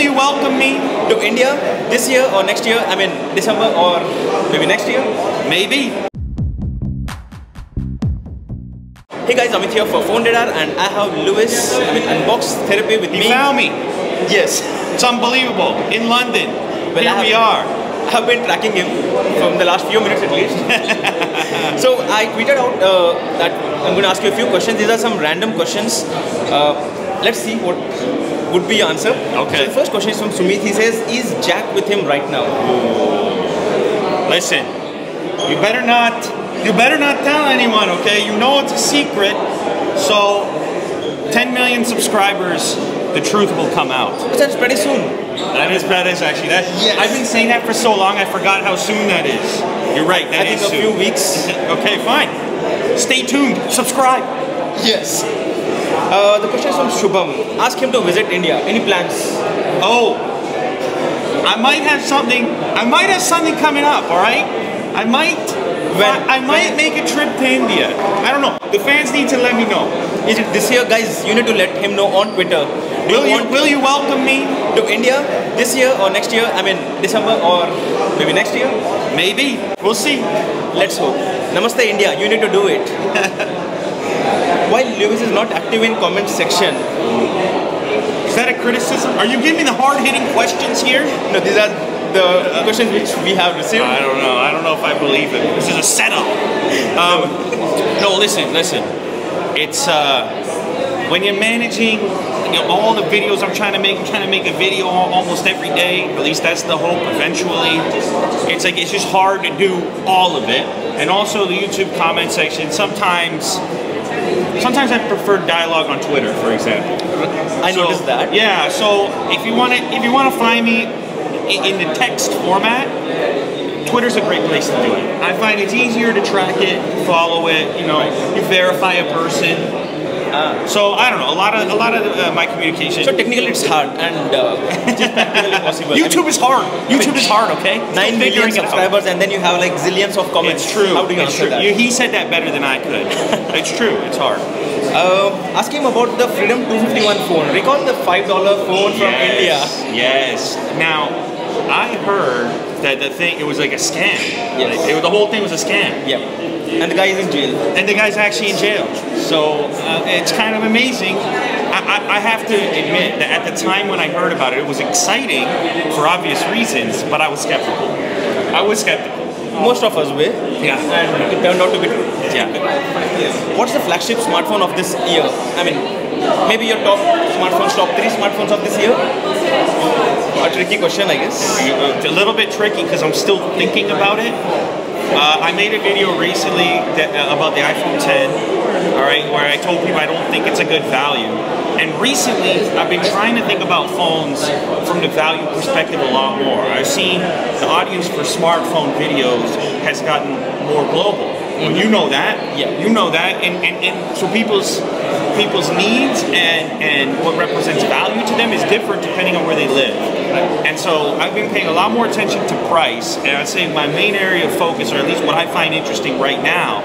you welcome me to India this year or next year? I mean, December or maybe next year? Maybe. Hey guys, Amit here for Phone Radar, and I have Lewis with Unbox Therapy with me. You found me. Yes. It's unbelievable. In London. Well, Here we are. I have been tracking him from the last few minutes at least. So I tweeted out that I'm going to ask you a few questions. These are some random questions. Let's see what would be your answer. Okay. So the first question is from Sumit. He says, is Jack with him right now? Listen, you better not tell anyone, okay? You know it's a secret. So 10 million subscribers, the truth will come out. But that's pretty soon. That is actually that. Yes. I've been saying that for so long, I forgot how soon that is. You're right. That is I think a few weeks. Okay, fine. Stay tuned. Subscribe. Yes. The question is from Shubham. Ask him to visit India. Any plans? Oh, I might have something coming up. All right. I might make a trip to India. I don't know. The fans need to let me know. Is it this year, guys? You need to let him know on Twitter. Will you welcome me to India this year or next year? I mean, December or maybe next year? Maybe. We'll see. Let's hope. Namaste, India. You need to do it. While Lewis is not active in comment section. Is that a criticism? Are you giving me the hard-hitting questions here? No, these are the questions which we have received. I don't know. I don't know if I believe it. This is a setup. No, listen. It's when you're managing, all the videos I'm trying to make a video almost every day. At least that's the hope. Eventually, it's just hard to do all of it. And also the YouTube comment section. Sometimes I prefer dialogue on Twitter, for example. I noticed that. Yeah. So if you want to find me in the text format, Twitter's a great place to do it. I find it's easier to track it, follow it. You verify a person. So I don't know. A lot of my communication. So technically, it's hard and just practically possible. YouTube is hard. YouTube is hard. Okay. 9 million subscribers, and then you have like zillions of comments. It's true. How do you answer that? He said that better than I could. It's true. It's hard. Ask him about the Freedom 251 phone. Recall the $5 phone from India. Yes. Now, I heard that it was like a scam. Yes. The whole thing was a scam. Yep. And the guy is in jail. And the guy's actually in jail. So it's kind of amazing. I have to admit that at the time when I heard about it, it was exciting for obvious reasons, but I was skeptical. Most of us were. Yeah. And it turned out to be true. Yeah. What's the flagship smartphone of this year? I mean, maybe your top 3 smartphones of this year? A tricky question, I guess. A little bit tricky because I'm still thinking about it. I made a video recently about the iPhone 10, all right, where I told people I don't think it's a good value. And recently, I've been trying to think about phones from the value perspective a lot more. I've seen the audience for smartphone videos has gotten more global. Well, you know that. Yeah. You know that. And so people's needs and what represents value to them is different depending on where they live. And so I've been paying a lot more attention to price, and I'd say my main area of focus, or at least what I find interesting right now,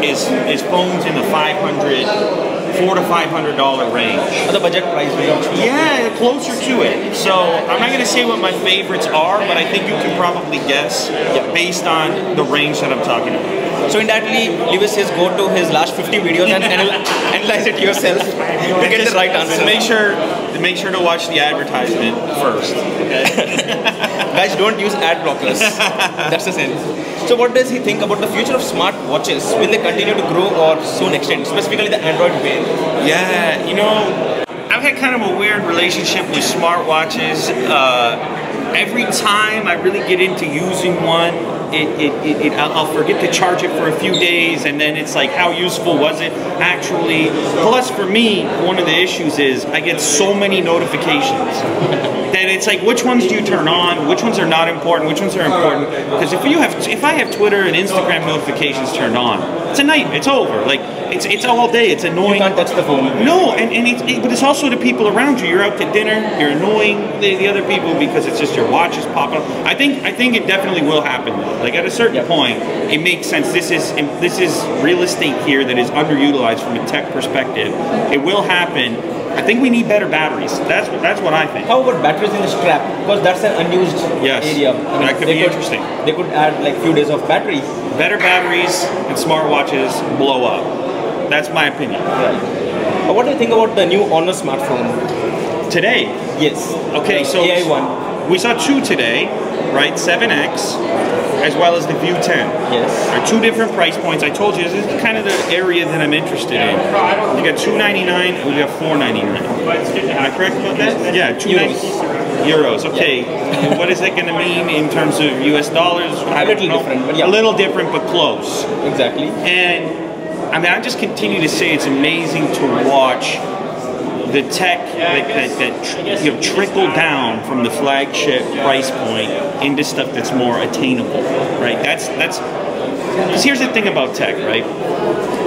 is phones in the $400 to $500 range. The budget price range. Yeah, closer to it. So I'm not going to say what my favorites are, but I think you can probably guess based on the range that I'm talking about. So indirectly, Lewis says go to his last 50 videos and analyze it yourself to get the right answer. Make sure to watch the advertisement first. Okay? Guys, don't use ad blockers. That's the sense. So what does he think about the future of smart watches? Will they continue to grow or soon extend, specifically the Android band? Yeah, I've had kind of a weird relationship with smartwatches. Every time I really get into using one, I'll forget to charge it for a few days, and then it's like, how useful was it actually? Plus, for me, one of the issues is I get so many notifications that it's like, which ones do you turn on? Which ones are not important? Which ones are important? Because if I have Twitter and Instagram notifications turned on, it's a nightmare. It's over. Like it's all day. It's annoying. You can't touch the phone. No, but it's also the people around you. You're out to dinner. You're annoying the other people because it's just your watch is popping up. I think it definitely will happen though. Like at a certain point, it makes sense. This is real estate here that is underutilized from a tech perspective. It will happen. I think we need better batteries. That's what I think. How about batteries in the strap? Because that's an unused area. That could be interesting. They could add like few days of battery. Better batteries and smartwatches blow up. That's my opinion. Right. What do you think about the new Honor smartphone? Today? Yes. Okay, so AI one. We saw two today, right? 7X, as well as the View 10. Yes. Are two different price points. I told you this is kind of the area that I'm interested in. You got $299 and we got $499. Am I correct about that? Yeah, Euros. Okay. Yeah. What is that going to mean in terms of US dollars? A little different, but yeah. A little different, but close. Exactly. And I mean, I just continue to say it's amazing to watch the tech that trickle down from the flagship price point into stuff that's more attainable, right? That's because here's the thing about tech, right?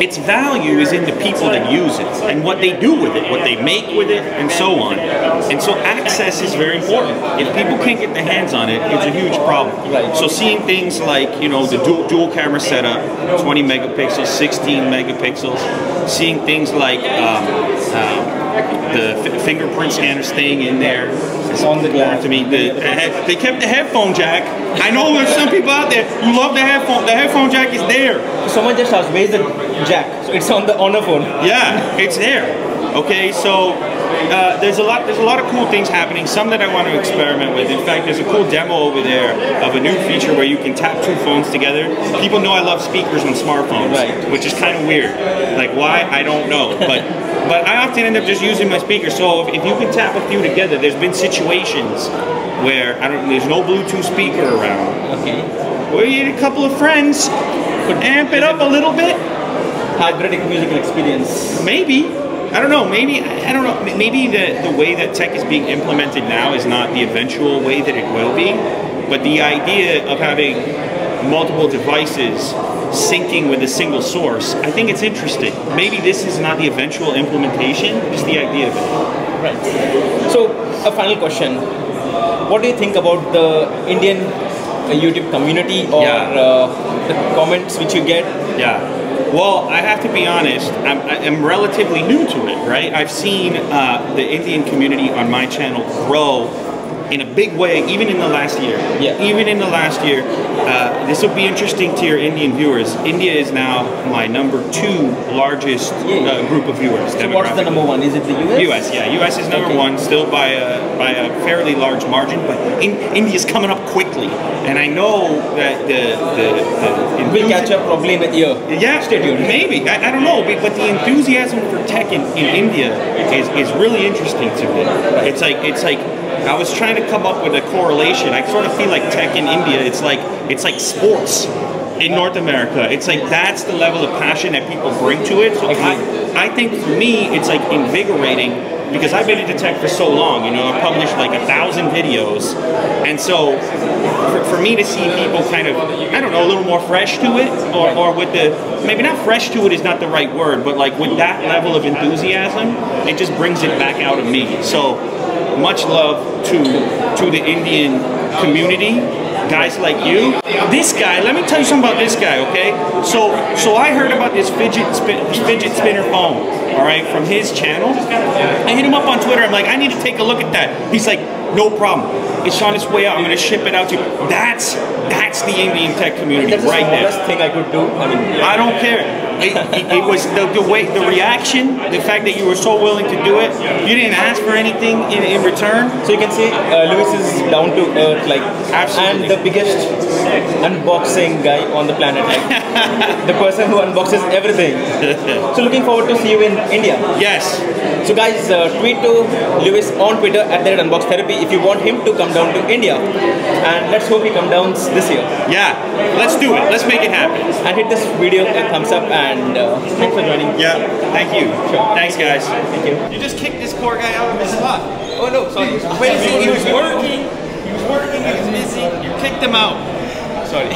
Its value is in the people that use it and what they do with it, what they make with it, and so on. And so access is very important. If people can't get their hands on it, it's a huge problem. So seeing things like, the dual camera setup, 20 megapixels, 16 megapixels, seeing things like the fingerprint scanner staying in there. It's on the glass. To me, they kept the headphone jack. I know there's some people out there who love the headphone. The headphone jack is there. Someone just asked, where's the jack? So it's on the Honor phone. Yeah, it's there. Okay, so there's a lot of cool things happening. Some that I want to experiment with. In fact, there's a cool demo over there of a new feature where you can tap two phones together. People know I love speakers on smartphones, right? Which is kind of weird. Like why? I don't know, but I often end up just using my speaker. So if you can tap a few together, there's been situations where there's no Bluetooth speaker around. Okay. Where you get a couple of friends, could amp it up a little bit. Hybrid musical experience. Maybe. I don't know. Maybe the way that tech is being implemented now is not the eventual way that it will be. But the idea of having multiple devices syncing with a single source, I think it's interesting. Maybe this is not the eventual implementation, just the idea of it. Right. So, a final question. What do you think about the Indian YouTube community or the comments which you get? Yeah. Well, I have to be honest, I'm relatively new to it, right? I've seen the Indian community on my channel grow in a big way, even in the last year. Yeah. Even in the last year. This will be interesting to your Indian viewers. India is now my #2 largest group of viewers. So what's the #1? Is it the US? US, yeah. US is #1, still by a fairly large margin, but India's coming up quickly. And I know that we'll catch up probably in a year. Yeah, stay tuned. Maybe. I don't know, but the enthusiasm for tech in India is really interesting to me. It's like I was trying to come up with a correlation. I sort of feel like tech in India, it's like sports in North America. It's like that's the level of passion that people bring to it. So I think for me, it's like invigorating because I've been into tech for so long. I've published like 1,000 videos, and so for me to see people kind of, I don't know, a little more fresh to it, or with maybe not fresh to it is not the right word, but like with that level of enthusiasm, it just brings it back out of me. So much love to the Indian community, guys like you. This guy, let me tell you something about this guy, okay? So I heard about this fidget spinner phone, all right, from his channel. I hit him up on Twitter. I'm like, I need to take a look at that. He's like, no problem. It's on its way out. I'm going to ship it out to you. That's the Indian tech community right there. That's the thing I could do. I don't care. It was the reaction, the fact that you were so willing to do it. You didn't ask for anything in return. So you can see Lewis is down to earth, like, absolutely, and the biggest unboxing guy on the planet, like the person who unboxes everything. So looking forward to see you in India. Yes. So guys, tweet to Lewis on Twitter @UnboxTherapy if you want him to come down to India, and let's hope he comes down this year. Yeah, let's do it. Let's make it happen. And hit this video a thumbs up, and thanks for joining. Yeah, thank you. Sure. Thanks, guys. Thank you. You just kicked this poor guy out of his spot. Oh no, sorry. Wait, he was working. He was busy. You kicked him out. Sorry.